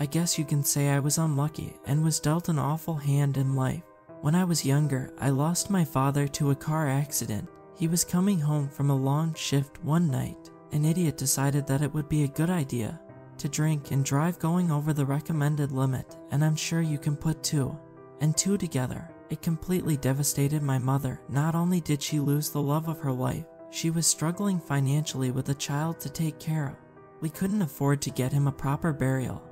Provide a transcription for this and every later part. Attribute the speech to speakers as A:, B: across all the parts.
A: I guess you can say I was unlucky and was dealt an awful hand in life. When I was younger, I lost my father to a car accident. He was coming home from a long shift one night. An idiot decided that it would be a good idea to drink and drive going over the recommended limit, and I'm sure you can put 2 and 2 together. It completely devastated my mother. Not only did she lose the love of her life, she was struggling financially with a child to take care of. We couldn't afford to get him a proper burial,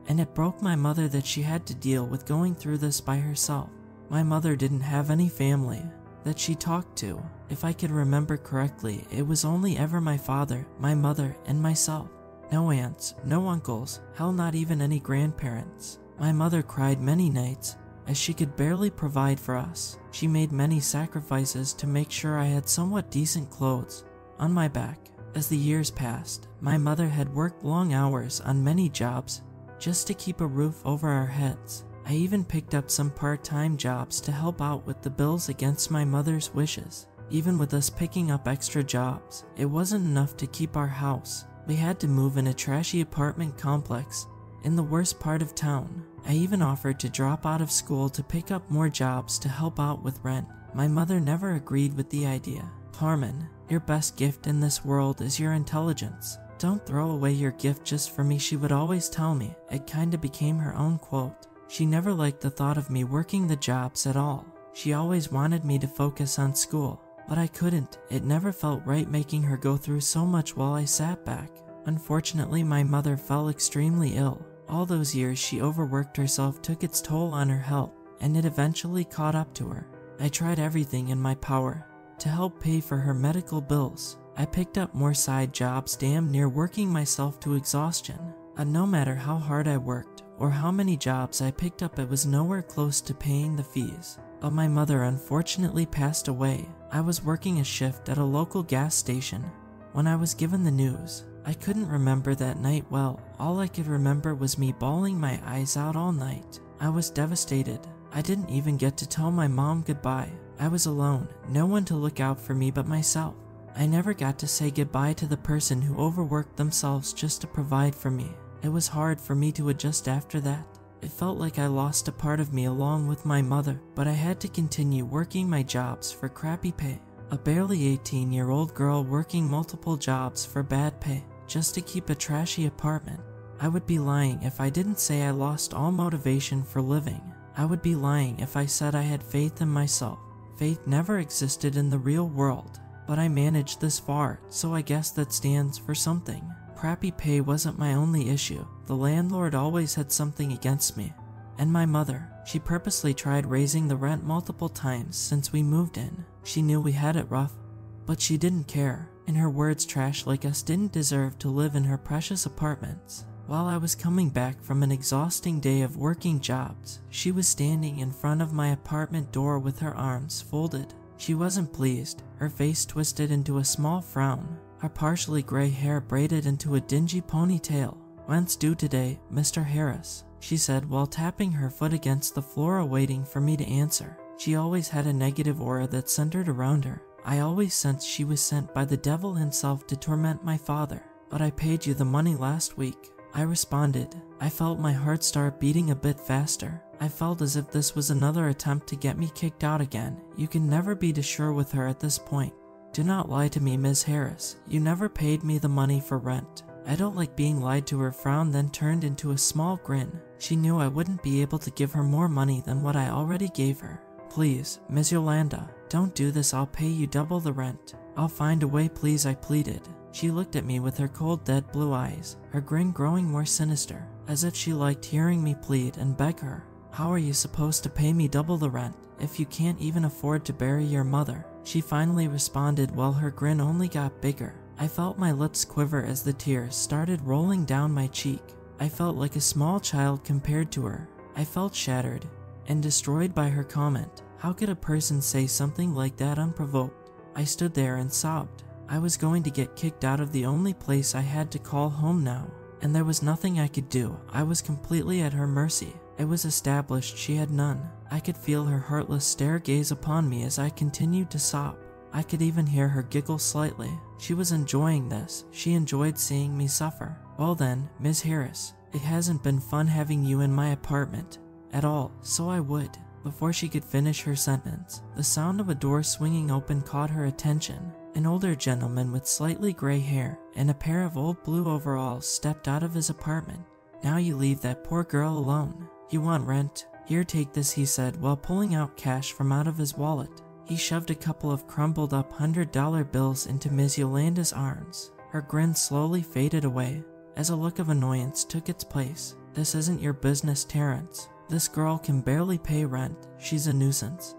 A: and it broke my mother that she had to deal with going through this by herself. My mother didn't have any family that she talked to. If I could remember correctly, it was only ever my father, my mother, and myself. No aunts, no uncles, hell not even any grandparents. My mother cried many nights as she could barely provide for us. She made many sacrifices to make sure I had somewhat decent clothes on my back. As the years passed, my mother had worked long hours on many jobs just to keep a roof over our heads. I even picked up some part-time jobs to help out with the bills against my mother's wishes. Even with us picking up extra jobs, it wasn't enough to keep our house. We had to move in a trashy apartment complex in the worst part of town. I even offered to drop out of school to pick up more jobs to help out with rent. My mother never agreed with the idea. Carmen, your best gift in this world is your intelligence. Don't throw away your gift just for me, she would always tell me. It kinda became her own quote. She never liked the thought of me working the jobs at all. She always wanted me to focus on school, but I couldn't. It never felt right making her go through so much while I sat back. Unfortunately, my mother fell extremely ill. All those years she overworked herself took its toll on her health, and it eventually caught up to her. I tried everything in my power to help pay for her medical bills. I picked up more side jobs, damn near working myself to exhaustion. And no matter how hard I worked or how many jobs I picked up, it was nowhere close to paying the fees. But my mother unfortunately passed away. I was working a shift at a local gas station when I was given the news. I couldn't remember that night well. All I could remember was me bawling my eyes out all night. I was devastated. I didn't even get to tell my mom goodbye. I was alone, no one to look out for me but myself. I never got to say goodbye to the person who overworked themselves just to provide for me. It was hard for me to adjust after that. It felt like I lost a part of me along with my mother, but I had to continue working my jobs for crappy pay. A barely 18-year-old girl working multiple jobs for bad pay just to keep a trashy apartment. I would be lying if I didn't say I lost all motivation for living. I would be lying if I said I had faith in myself. Faith never existed in the real world, but I managed this far, so I guess that stands for something. Crappy pay wasn't my only issue. The landlord always had something against me. And my mother, she purposely tried raising the rent multiple times since we moved in. She knew we had it rough, but she didn't care. In her words, trash like us didn't deserve to live in her precious apartments. While I was coming back from an exhausting day of working jobs, she was standing in front of my apartment door with her arms folded. She wasn't pleased, her face twisted into a small frown, her partially gray hair braided into a dingy ponytail. "Rent's due today, Mr. Harris," she said while tapping her foot against the floor waiting for me to answer. She always had a negative aura that centered around her. I always sensed she was sent by the devil himself to torment my father. "But I paid you the money last week," I responded. I felt my heart start beating a bit faster. I felt as if this was another attempt to get me kicked out again. You can never be too sure with her at this point. "Do not lie to me, Ms. Harris. You never paid me the money for rent." I don't like being lied to. Her frown then turned into a small grin. She knew I wouldn't be able to give her more money than what I already gave her. "Please, Ms. Yolanda, don't do this. I'll pay you double the rent. I'll find a way, please," I pleaded. She looked at me with her cold, dead blue eyes, her grin growing more sinister, as if she liked hearing me plead and beg her. "How are you supposed to pay me double the rent if you can't even afford to bury your mother?" She finally responded while her grin only got bigger. I felt my lips quiver as the tears started rolling down my cheek. I felt like a small child compared to her. I felt shattered and destroyed by her comment. How could a person say something like that unprovoked? I stood there and sobbed. I was going to get kicked out of the only place I had to call home now, and there was nothing I could do. I was completely at her mercy. It was established she had none. I could feel her heartless stare gaze upon me as I continued to sob. I could even hear her giggle slightly. She was enjoying this. She enjoyed seeing me suffer. "Well then, Ms. Harris, It hasn't been fun having you in my apartment at all, so I would. Before she could finish her sentence, the sound of a door swinging open caught her attention. An older gentleman with slightly gray hair and a pair of old blue overalls stepped out of his apartment. "Now you leave that poor girl alone. You want rent? Here, take this," he said while pulling out cash from out of his wallet. He shoved a couple of crumpled up $100 bills into Ms. Yolanda's arms. Her grin slowly faded away as a look of annoyance took its place. "This isn't your business, Terrence. This girl can barely pay rent. She's a nuisance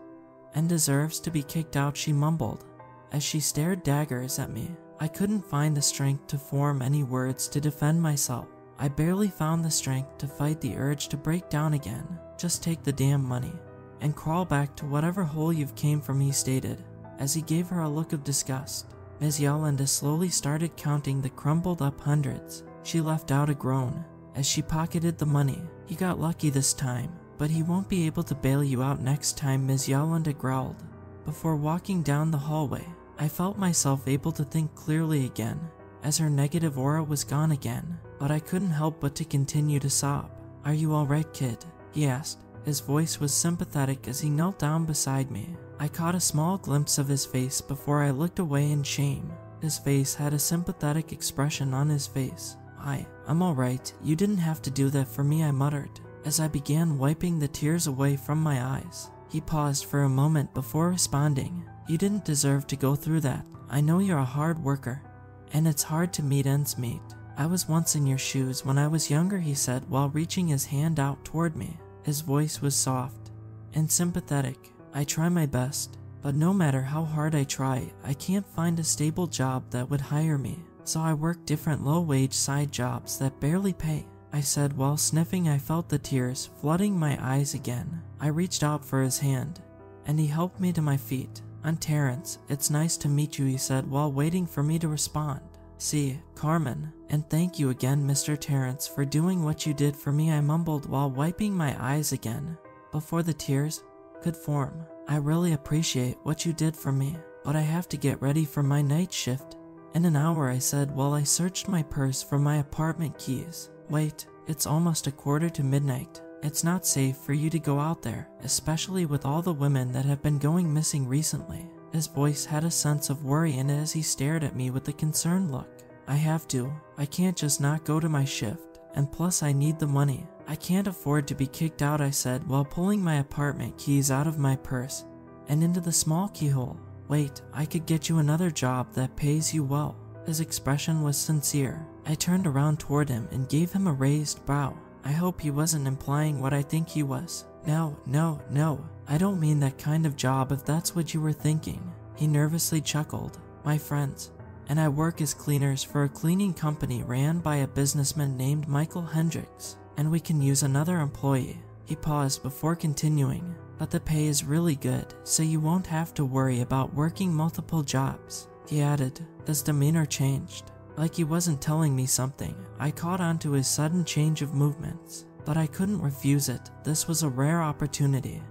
A: and deserves to be kicked out," she mumbled as she stared daggers at me. I couldn't find the strength to form any words to defend myself. I barely found the strength to fight the urge to break down again. "Just take the damn money and crawl back to whatever hole you've came from," he stated as he gave her a look of disgust. Ms. Yolanda slowly started counting the crumpled up hundreds. She left out a groan as she pocketed the money. "You got lucky this time, but he won't be able to bail you out next time," Ms. Yolanda growled. Before walking down the hallway, I felt myself able to think clearly again as her negative aura was gone again, but I couldn't help but to continue to sob. "Are you alright, kid?" he asked. His voice was sympathetic as he knelt down beside me. I caught a small glimpse of his face before I looked away in shame. His face had a sympathetic expression on his face. I'm alright. You didn't have to do that for me," I muttered as I began wiping the tears away from my eyes. He paused for a moment before responding. "You didn't deserve to go through that. I know you're a hard worker, and it's hard to meet ends meet. I was once in your shoes when I was younger," he said while reaching his hand out toward me. His voice was soft and sympathetic. "I try my best, but no matter how hard I try, I can't find a stable job that would hire me. So I work different low-wage side jobs that barely pay," I said while sniffing. I felt the tears flooding my eyes again. I reached out for his hand, and he helped me to my feet. "I'm Terrence. It's nice to meet you," he said while waiting for me to respond. "See, Carmen, and thank you again, Mr. Terrence, for doing what you did for me," I mumbled while wiping my eyes again before the tears could form. "I really appreciate what you did for me, but I have to get ready for my night shift in an hour," I said while I searched my purse for my apartment keys. "Wait, it's almost 1:45. It's not safe for you to go out there, especially with all the women that have been going missing recently." His voice had a sense of worry in it as he stared at me with a concerned look. "I have to. I can't just not go to my shift, and plus I need the money. I can't afford to be kicked out," I said while pulling my apartment keys out of my purse and into the small keyhole. "Wait, I could get you another job that pays you well." His expression was sincere. I turned around toward him and gave him a raised brow. I hope he wasn't implying what I think he was. No, I don't mean that kind of job if that's what you were thinking." He nervously chuckled. "My friends and I work as cleaners for a cleaning company ran by a businessman named Michael Hendricks, and we can use another employee." He paused before continuing. "But the pay is really good, so you won't have to worry about working multiple jobs," he added. His demeanor changed, like he wasn't telling me something. I caught on to his sudden change of movements, but I couldn't refuse it. This was a rare opportunity,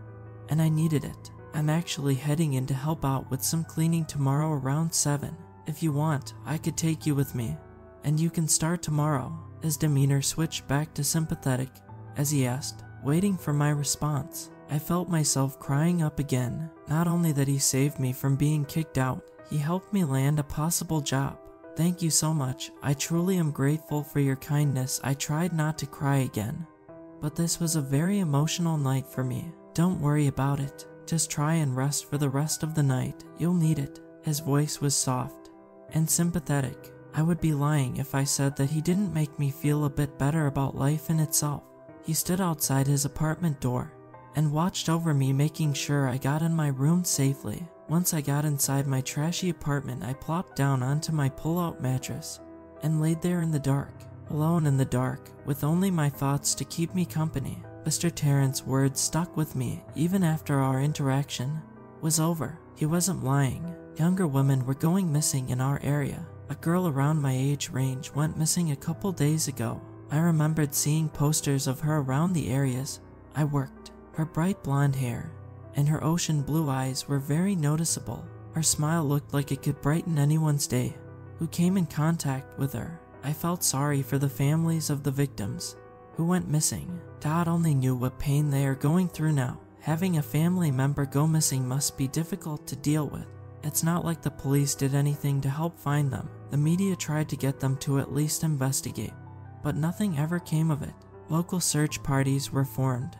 A: and I needed it. "I'm actually heading in to help out with some cleaning tomorrow around 7. If you want, I could take you with me, and you can start tomorrow." His demeanor switched back to sympathetic as he asked, waiting for my response. I felt myself crying up again. Not only that he saved me from being kicked out, he helped me land a possible job. "Thank you so much. I truly am grateful for your kindness." I tried not to cry again, but this was a very emotional night for me. "Don't worry about it. Just try and rest for the rest of the night. You'll need it." His voice was soft and sympathetic. I would be lying if I said that he didn't make me feel a bit better about life in itself. He stood outside his apartment door and watched over me, making sure I got in my room safely. Once I got inside my trashy apartment, I plopped down onto my pull-out mattress and laid there in the dark, alone in the dark, with only my thoughts to keep me company. Mr. Terrence's words stuck with me even after our interaction was over. He wasn't lying. Younger women were going missing in our area. A girl around my age range went missing a couple days ago. I remembered seeing posters of her around the areas I worked. Her bright blonde hair and her ocean blue eyes were very noticeable. Her smile looked like it could brighten anyone's day who came in contact with her. I felt sorry for the families of the victims who went missing. God only knew what pain they are going through now. Having a family member go missing must be difficult to deal with. It's not like the police did anything to help find them. The media tried to get them to at least investigate, but nothing ever came of it. Local search parties were formed,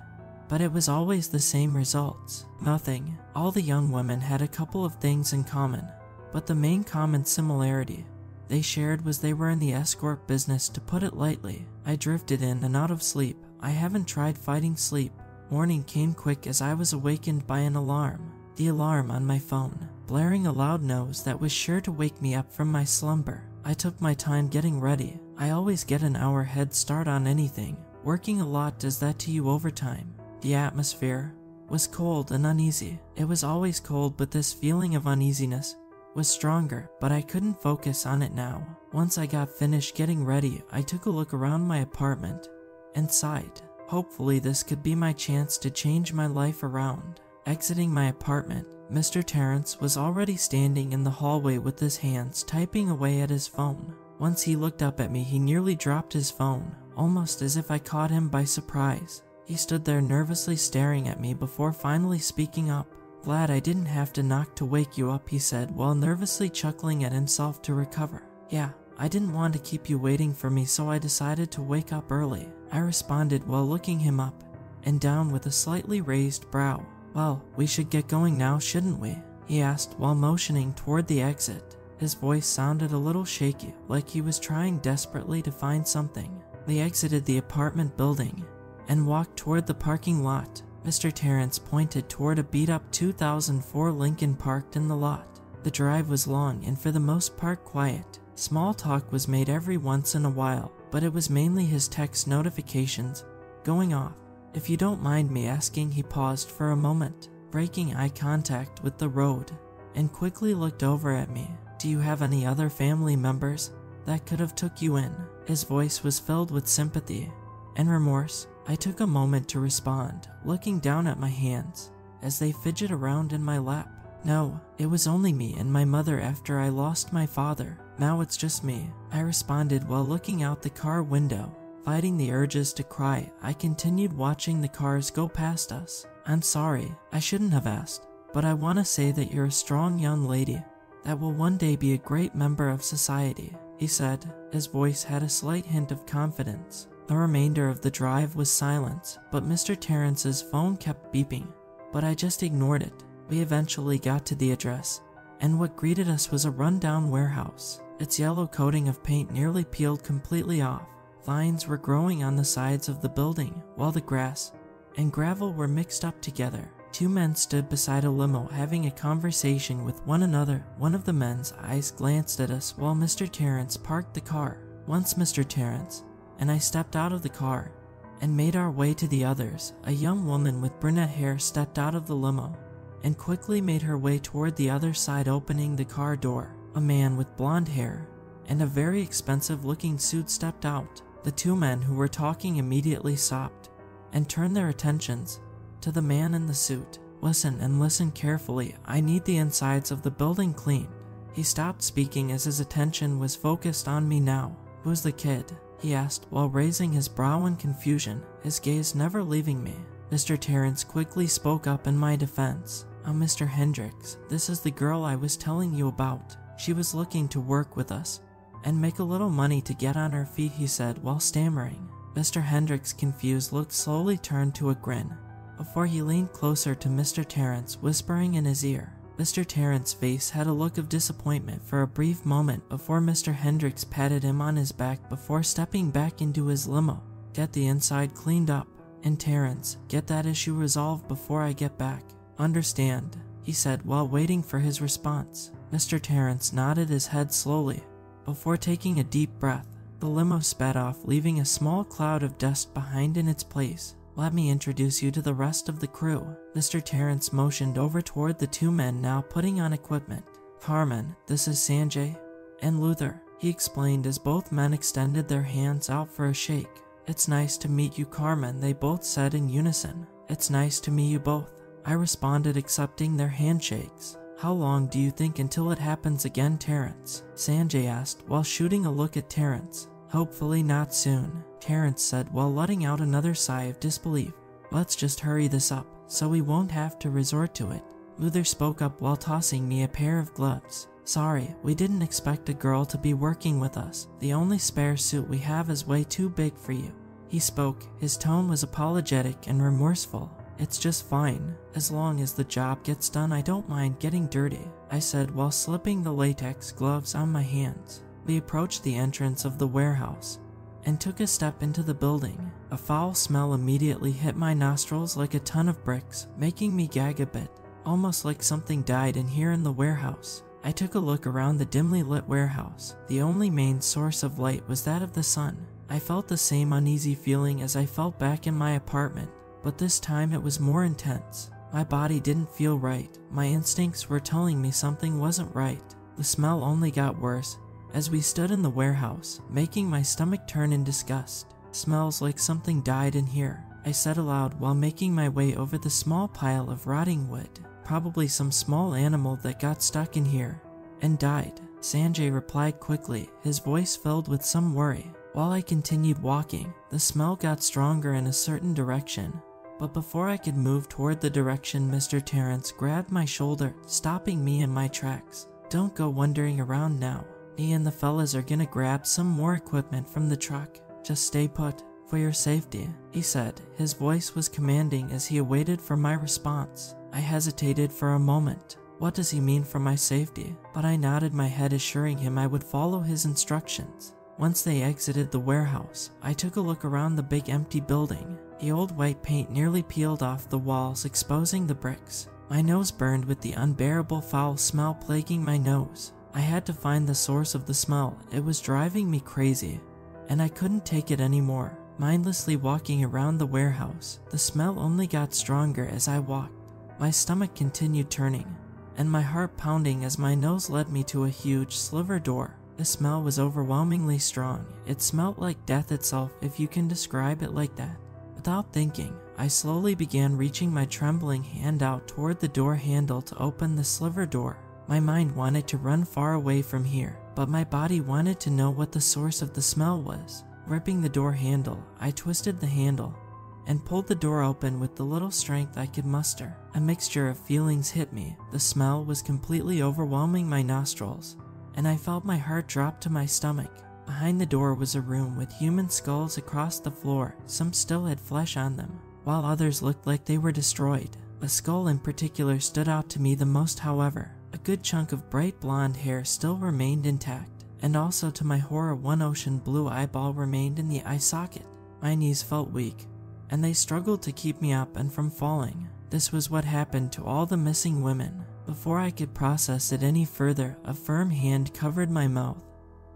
A: but it was always the same results. Nothing. All the young women had a couple of things in common, but the main common similarity they shared was they were in the escort business, to put it lightly. I drifted in and out of sleep. I haven't tried fighting sleep. Morning came quick as I was awakened by an alarm. The alarm on my phone, blaring a loud noise that was sure to wake me up from my slumber. I took my time getting ready. I always get an hour head start on anything. Working a lot does that to you over time. The atmosphere was cold and uneasy. It was always cold, but this feeling of uneasiness was stronger, but I couldn't focus on it now. Once I got finished getting ready, I took a look around my apartment and sighed. Hopefully this could be my chance to change my life around. Exiting my apartment, Mr. Terrence was already standing in the hallway with his hands typing away at his phone. Once he looked up at me, he nearly dropped his phone, almost as if I caught him by surprise. He stood there nervously staring at me before finally speaking up. "Glad I didn't have to knock to wake you up," he said, while nervously chuckling at himself to recover. "Yeah, I didn't want to keep you waiting for me, so I decided to wake up early," I responded while looking him up and down with a slightly raised brow. "Well, we should get going now, shouldn't we?" he asked while motioning toward the exit. His voice sounded a little shaky, like he was trying desperately to find something. We exited the apartment building and walked toward the parking lot. Mr. Terrence pointed toward a beat-up 2004 Lincoln parked in the lot. The drive was long and for the most part quiet. Small talk was made every once in a while, but it was mainly his text notifications going off. "If you don't mind me asking," he paused for a moment, breaking eye contact with the road, and quickly looked over at me. "Do you have any other family members that could have took you in?" His voice was filled with sympathy and remorse. I took a moment to respond, looking down at my hands as they fidget around in my lap. "No, it was only me and my mother after I lost my father. Now it's just me," I responded while looking out the car window. Fighting the urges to cry, I continued watching the cars go past us. "I'm sorry, I shouldn't have asked, but I want to say that you're a strong young lady that will one day be a great member of society," he said. His voice had a slight hint of confidence. The remainder of the drive was silence, but Mr. Terrence's phone kept beeping, but I just ignored it. We eventually got to the address, and what greeted us was a rundown warehouse. Its yellow coating of paint nearly peeled completely off. Vines were growing on the sides of the building, while the grass and gravel were mixed up together. Two men stood beside a limo having a conversation with one another. One of the men's eyes glanced at us while Mr. Terrence parked the car. Once Mr. Terrence and I stepped out of the car and made our way to the others. A young woman with brunette hair stepped out of the limo and quickly made her way toward the other side, opening the car door. A man with blonde hair and a very expensive-looking suit stepped out. The two men who were talking immediately stopped and turned their attentions to the man in the suit. "Listen and listen carefully. I need the insides of the building cleaned." He stopped speaking as his attention was focused on me now. "Who's the kid?" he asked while raising his brow in confusion, his gaze never leaving me. Mr. Terrence quickly spoke up in my defense. "I'm Mr. Hendricks. This is the girl I was telling you about. She was looking to work with us and make a little money to get on her feet," he said while stammering. Mr. Hendricks, confused, looked slowly turned to a grin before he leaned closer to Mr. Terrence, whispering in his ear. Mr. Terrence's face had a look of disappointment for a brief moment before Mr. Hendricks patted him on his back before stepping back into his limo. "Get the inside cleaned up, and Terrence, get that issue resolved before I get back." "Understand," he said while waiting for his response. Mr. Terrence nodded his head slowly before taking a deep breath. The limo sped off, leaving a small cloud of dust behind in its place. "Let me introduce you to the rest of the crew." Mr. Terrence motioned over toward the two men now putting on equipment. "Carmen, this is Sanjay and Luther," he explained as both men extended their hands out for a shake. "It's nice to meet you, Carmen," they both said in unison. "It's nice to meet you both," I responded, accepting their handshakes. "How long do you think until it happens again, Terrence?" Sanjay asked while shooting a look at Terrence. Hopefully not soon, Terrence said while letting out another sigh of disbelief. Let's just hurry this up, so we won't have to resort to it. Luther spoke up while tossing me a pair of gloves. Sorry, we didn't expect a girl to be working with us. The only spare suit we have is way too big for you. He spoke. His tone was apologetic and remorseful. It's just fine. As long as the job gets done, I don't mind getting dirty, I said while slipping the latex gloves on my hands. We approached the entrance of the warehouse and took a step into the building. A foul smell immediately hit my nostrils like a ton of bricks, making me gag a bit, almost like something died in here in the warehouse. I took a look around the dimly lit warehouse. The only main source of light was that of the sun. I felt the same uneasy feeling as I felt back in my apartment, but this time it was more intense. My body didn't feel right. My instincts were telling me something wasn't right. The smell only got worse as we stood in the warehouse, making my stomach turn in disgust. Smells like something died in here, I said aloud while making my way over the small pile of rotting wood. Probably some small animal that got stuck in here and died. Sanjay replied quickly, his voice filled with some worry. While I continued walking, the smell got stronger in a certain direction. But before I could move toward the direction, Mr. Terrence grabbed my shoulder, stopping me in my tracks. Don't go wandering around now. Me and the fellas are gonna grab some more equipment from the truck. Just stay put, for your safety, he said. His voice was commanding as he awaited for my response. I hesitated for a moment. What does he mean for my safety? But I nodded my head, assuring him I would follow his instructions. Once they exited the warehouse, I took a look around the big empty building. The old white paint nearly peeled off the walls, exposing the bricks. My nose burned with the unbearable foul smell plaguing my nose. I had to find the source of the smell. It was driving me crazy, and I couldn't take it anymore. Mindlessly walking around the warehouse, the smell only got stronger as I walked. My stomach continued turning, and my heart pounding as my nose led me to a huge sliver door. The smell was overwhelmingly strong. It smelled like death itself, if you can describe it like that. Without thinking, I slowly began reaching my trembling hand out toward the door handle to open the sliver door. My mind wanted to run far away from here, but my body wanted to know what the source of the smell was. Gripping the door handle, I twisted the handle and pulled the door open with the little strength I could muster. A mixture of feelings hit me. The smell was completely overwhelming my nostrils, and I felt my heart drop to my stomach. Behind the door was a room with human skulls across the floor. Some still had flesh on them, while others looked like they were destroyed. A skull in particular stood out to me the most, however. A good chunk of bright blonde hair still remained intact, and also to my horror, one ocean blue eyeball remained in the eye socket. My knees felt weak, and they struggled to keep me up and from falling. This was what happened to all the missing women. Before I could process it any further, a firm hand covered my mouth,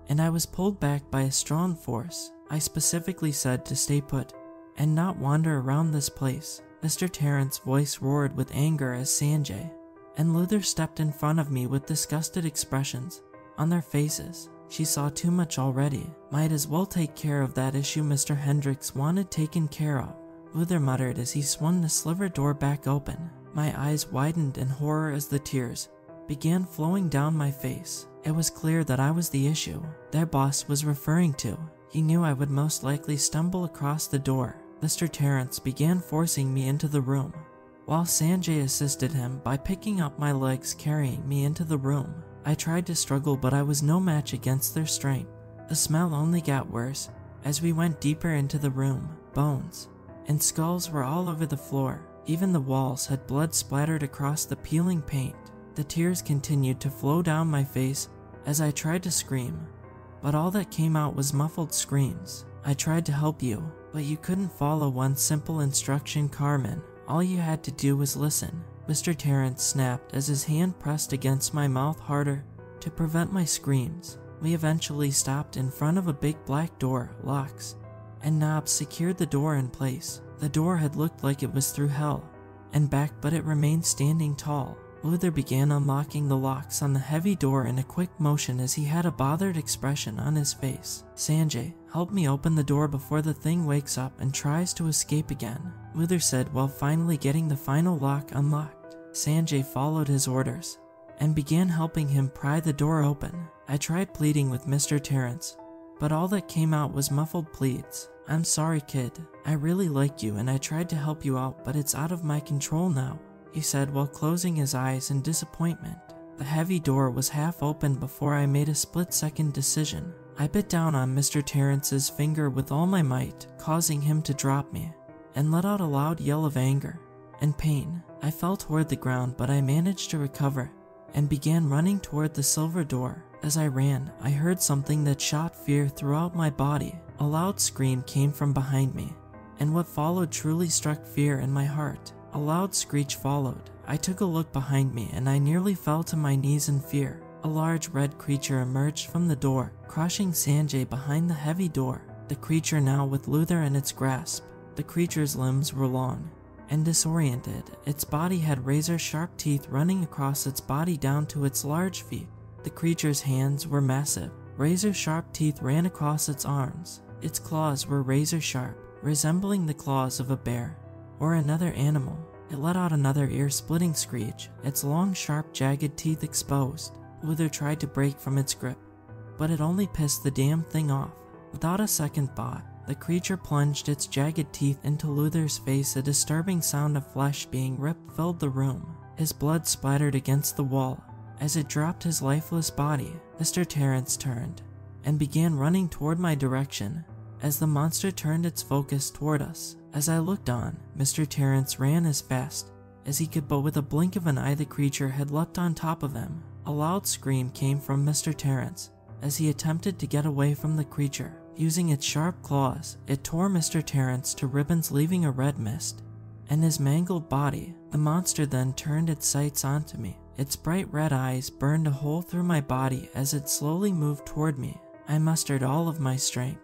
A: and I was pulled back by a strong force. I specifically said to stay put and not wander around this place. Mr. Terrence's voice roared with anger as Sanjay and Luther stepped in front of me with disgusted expressions on their faces. She saw too much already. Might as well take care of that issue Mr. Hendricks wanted taken care of, Luther muttered as he swung the sliver door back open. My eyes widened in horror as the tears began flowing down my face. It was clear that I was the issue their boss was referring to. He knew I would most likely stumble across the door. Mr. Terrence began forcing me into the room, while Sanjay assisted him by picking up my legs, carrying me into the room. I tried to struggle, but I was no match against their strength. The smell only got worse as we went deeper into the room. Bones and skulls were all over the floor. Even the walls had blood splattered across the peeling paint. The tears continued to flow down my face as I tried to scream, but all that came out was muffled screams. I tried to help you, but you couldn't follow one simple instruction, Carmen. All you had to do was listen. Mr. Terrence snapped as his hand pressed against my mouth harder to prevent my screams. We eventually stopped in front of a big black door. Locks and knobs secured the door in place. The door had looked like it was through hell and back, but it remained standing tall. Luther began unlocking the locks on the heavy door in a quick motion as he had a bothered expression on his face. Sanjay, help me open the door before the thing wakes up and tries to escape again, Luther said while finally getting the final lock unlocked. Sanjay followed his orders and began helping him pry the door open. I tried pleading with Mr. Terrence, but all that came out was muffled pleads. "I'm sorry, kid. I really like you and I tried to help you out, but it's out of my control now," he said while closing his eyes in disappointment. The heavy door was half open before I made a split-second decision. I bit down on Mr. Terrence's finger with all my might, causing him to drop me, and let out a loud yell of anger and pain. I fell toward the ground, but I managed to recover and began running toward the silver door. As I ran, I heard something that shot fear throughout my body. A loud scream came from behind me, and what followed truly struck fear in my heart. A loud screech followed. I took a look behind me and I nearly fell to my knees in fear. A large red creature emerged from the door, crushing Sanjay behind the heavy door, the creature now with Luther in its grasp. The creature's limbs were long and disoriented. Its body had razor-sharp teeth running across its body down to its large feet. The creature's hands were massive. Razor-sharp teeth ran across its arms. Its claws were razor-sharp, resembling the claws of a bear or another animal. It let out another ear-splitting screech, its long, sharp, jagged teeth exposed. Luther tried to break from its grip, but it only pissed the damn thing off. Without a second thought, the creature plunged its jagged teeth into Luther's face. A disturbing sound of flesh being ripped filled the room. His blood splattered against the wall. As it dropped his lifeless body, Mr. Terrence turned and began running toward my direction. As the monster turned its focus toward us, as I looked on, Mr. Terrence ran as fast as he could, but with a blink of an eye the creature had leapt on top of him. A loud scream came from Mr. Terrence as he attempted to get away from the creature. Using its sharp claws, it tore Mr. Terrence to ribbons, leaving a red mist in his mangled body. The monster then turned its sights onto me. Its bright red eyes burned a hole through my body as it slowly moved toward me. I mustered all of my strength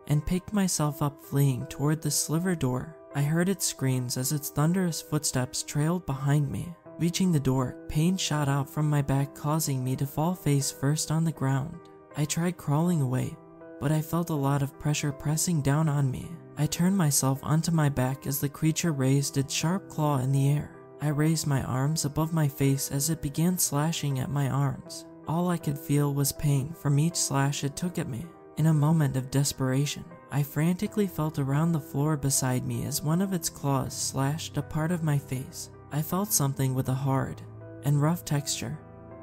A: and picked myself up, fleeing toward the sliver door. I heard its screams as its thunderous footsteps trailed behind me. Reaching the door, pain shot out from my back, causing me to fall face first on the ground. I tried crawling away, but I felt a lot of pressure pressing down on me. I turned myself onto my back as the creature raised its sharp claw in the air. I raised my arms above my face as it began slashing at my arms. All I could feel was pain from each slash it took at me. In a moment of desperation, I frantically felt around the floor beside me as one of its claws slashed a part of my face. I felt something with a hard and rough texture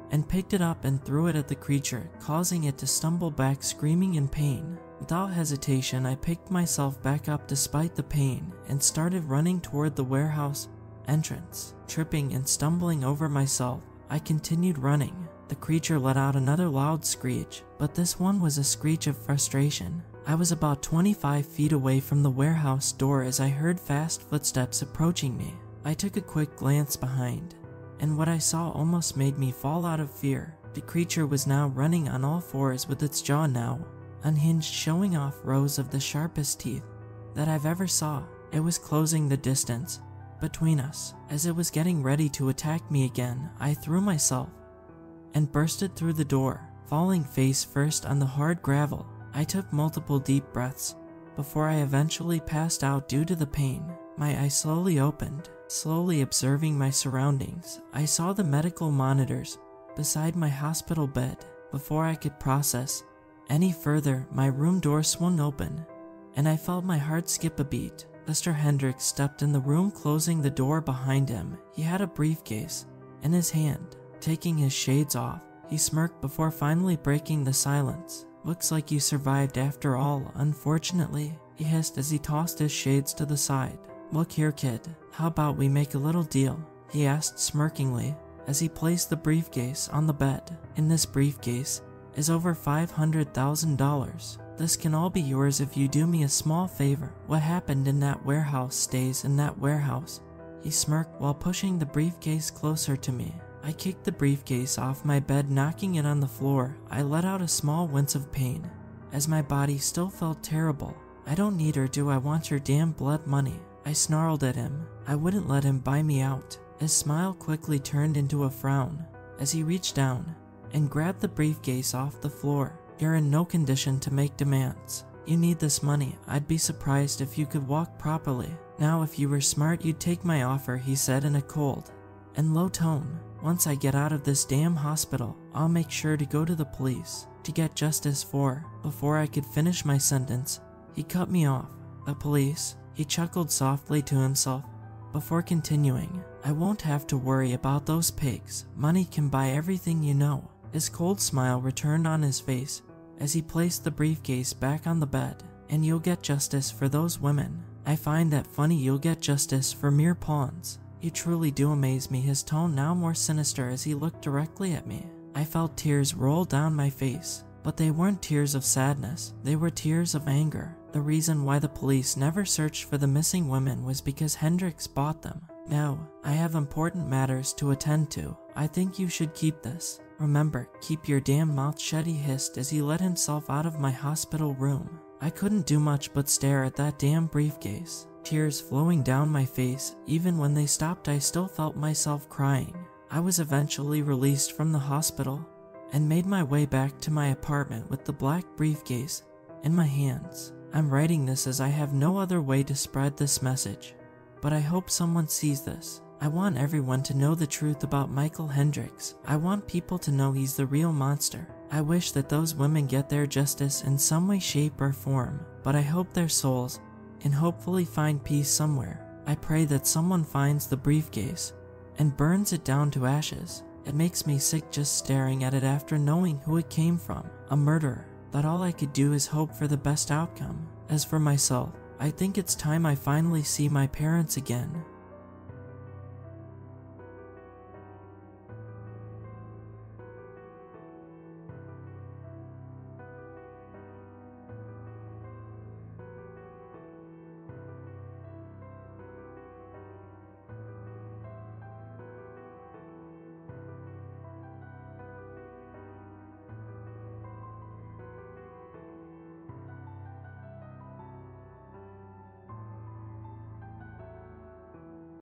A: and picked it up and threw it at the creature, causing it to stumble back, screaming in pain. Without hesitation, I picked myself back up despite the pain and started running toward the warehouse entrance. Tripping and stumbling over myself, I continued running. The creature let out another loud screech, but this one was a screech of frustration. I was about 25 feet away from the warehouse door as I heard fast footsteps approaching me. I took a quick glance behind, and what I saw almost made me fall out of fear. The creature was now running on all fours with its jaw now unhinged, showing off rows of the sharpest teeth that I've ever saw. It was closing the distance between us. As it was getting ready to attack me again, I threw myself and bursted through the door, falling face first on the hard gravel. I took multiple deep breaths before I eventually passed out due to the pain. My eyes slowly opened, slowly observing my surroundings. I saw the medical monitors beside my hospital bed. Before I could process any further, my room door swung open, and I felt my heart skip a beat. Mr. Hendricks stepped in the room, closing the door behind him. He had a briefcase in his hand. Taking his shades off, he smirked before finally breaking the silence. "Looks like you survived after all, unfortunately," he hissed as he tossed his shades to the side. "Look here, kid, how about we make a little deal?" he asked smirkingly as he placed the briefcase on the bed. "In this briefcase is over $500,000. This can all be yours if you do me a small favor. What happened in that warehouse stays in that warehouse," he smirked while pushing the briefcase closer to me. I kicked the briefcase off my bed, knocking it on the floor. I let out a small wince of pain as my body still felt terrible. "I don't need or do I want your damn blood money," I snarled at him. I wouldn't let him buy me out. His smile quickly turned into a frown as he reached down and grabbed the briefcase off the floor. "You're in no condition to make demands. You need this money. I'd be surprised if you could walk properly. Now if you were smart you'd take my offer," he said in a cold and low tone. Once I get out of this damn hospital, I'll make sure to go to the police to get justice for. Before I could finish my sentence, he cut me off. The police? He chuckled softly to himself before continuing. I won't have to worry about those pigs. Money can buy everything, you know. His cold smile returned on his face as he placed the briefcase back on the bed. And you'll get justice for those women. I find that funny, you'll get justice for mere pawns. You truly do amaze me, his tone now more sinister as he looked directly at me. I felt tears roll down my face, but they weren't tears of sadness, they were tears of anger. The reason why the police never searched for the missing women was because Hendricks bought them. Now, I have important matters to attend to. I think you should keep this. Remember, keep your damn mouth shut, he hissed as he let himself out of my hospital room. I couldn't do much but stare at that damn briefcase. Tears flowing down my face. Even when they stopped, I still felt myself crying. I was eventually released from the hospital and made my way back to my apartment with the black briefcase in my hands. I'm writing this as I have no other way to spread this message, but I hope someone sees this. I want everyone to know the truth about Michael Hendricks. I want people to know he's the real monster. I wish that those women get their justice in some way, shape, or form, but I hope their souls can hopefully find peace somewhere. I pray that someone finds the briefcase and burns it down to ashes. It makes me sick just staring at it after knowing who it came from, a murderer. That all I could do is hope for the best outcome. As for myself, I think it's time I finally see my parents again.